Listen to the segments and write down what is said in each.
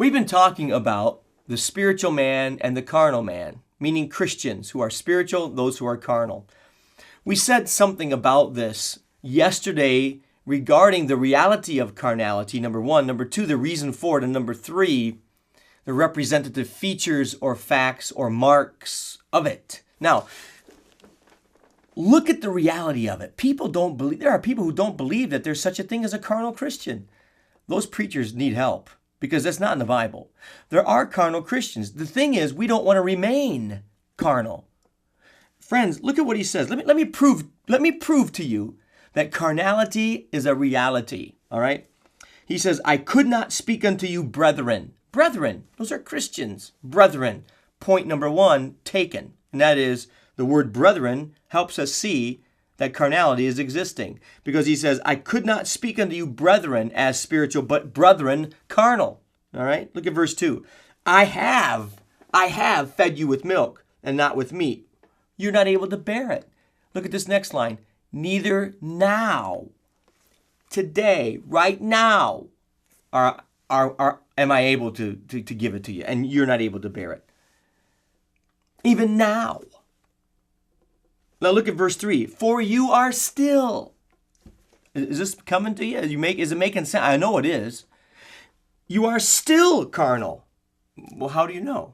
we've been talking about the spiritual man and the carnal man, meaning Christians who are spiritual, those who are carnal. We said something about this yesterday regarding the reality of carnality, number one. Number two, the reason for it. And number three, the representative features or facts or marks of it. Now, look at the reality of it. There are people who don't believe that there's such a thing as a carnal Christian. Those preachers need help because that's not in the Bible. There are carnal Christians. The thing is, we don't want to remain carnal. Friends, look at what he says. Let me prove to you that carnality is a reality. All right? He says, I could not speak unto you, brethren. Brethren, those are Christians. Brethren. Point number one, taken. And that is, the word brethren helps us see that carnality is existing. Because he says, I could not speak unto you, brethren, as spiritual, but brethren, carnal. All right? Look at verse 2. I have fed you with milk and not with meat. You're not able to bear it. Look at this next line. Neither now, today, right now, am I able to give it to you, and you're not able to bear it. Even now. Now look at verse 3. For you are still. Is this coming to you? Is it making sense? I know it is. You are still carnal. Well, how do you know?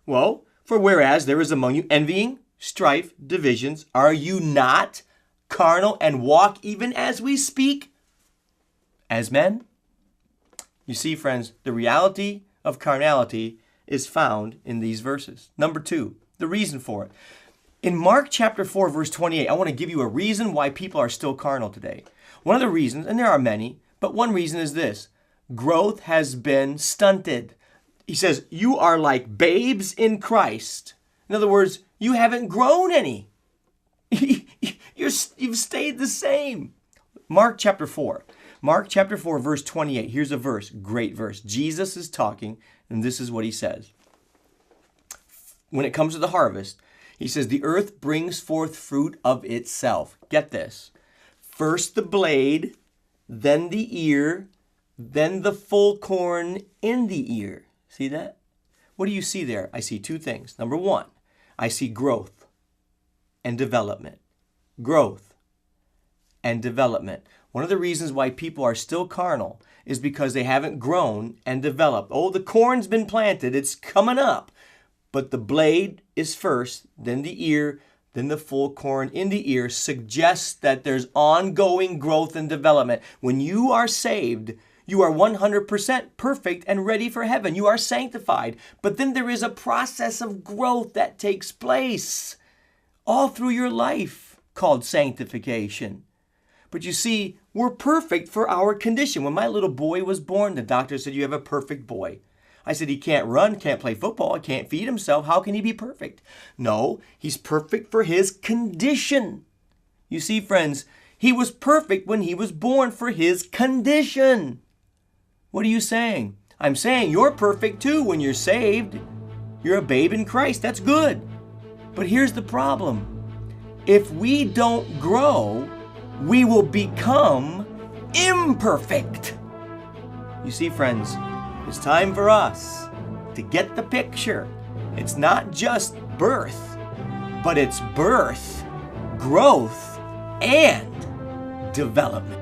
Well, for whereas there is among you envying, strife, divisions, are you not carnal and walk even as we speak as men? You see, friends, the reality of carnality is found in these verses. Number two, the reason for it. In Mark chapter 4, verse 28, I want to give you a reason why people are still carnal today. One of the reasons, and there are many, but one reason is this. Growth has been stunted. He says, you are like babes in Christ. In other words, you haven't grown any. You've stayed the same. Mark chapter 4, verse 28. Here's a verse, great verse. Jesus is talking, and this is what he says. When it comes to the harvest, he says, the earth brings forth fruit of itself. Get this. First the blade, then the ear, then the full corn in the ear. See that? What do you see there? I see two things. Number one, I see growth and development. Growth and development. One of the reasons why people are still carnal is because they haven't grown and developed. Oh, the corn's been planted. It's coming up. But the blade is first, then the ear, then the full corn in the ear suggests that there's ongoing growth and development. When you are saved, you are 100% perfect and ready for heaven. You are sanctified. But then there is a process of growth that takes place all through your life called sanctification. But you see, we're perfect for our condition. When my little boy was born, the doctor said, you have a perfect boy. I said, he can't run, can't play football, can't feed himself. How can he be perfect? No, he's perfect for his condition. You see, friends, he was perfect when he was born for his condition. What are you saying? I'm saying you're perfect too when you're saved. You're a babe in Christ. That's good. But here's the problem. If we don't grow, we will become imperfect. You see, friends, it's time for us to get the picture. It's not just birth, but it's birth, growth, and development.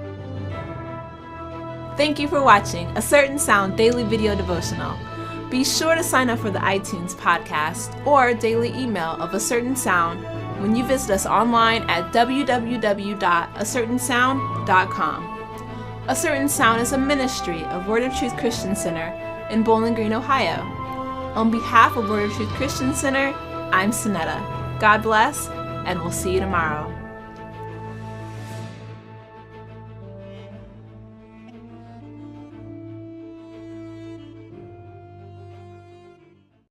Thank you for watching A Certain Sound Daily Video Devotional. Be sure to sign up for the iTunes podcast or daily email of A Certain Sound when you visit us online at www.acertainsound.com. A Certain Sound is a ministry of Word of Truth Christian Center in Bowling Green, Ohio. On behalf of Word of Truth Christian Center, I'm Sonetta. God bless, and we'll see you tomorrow.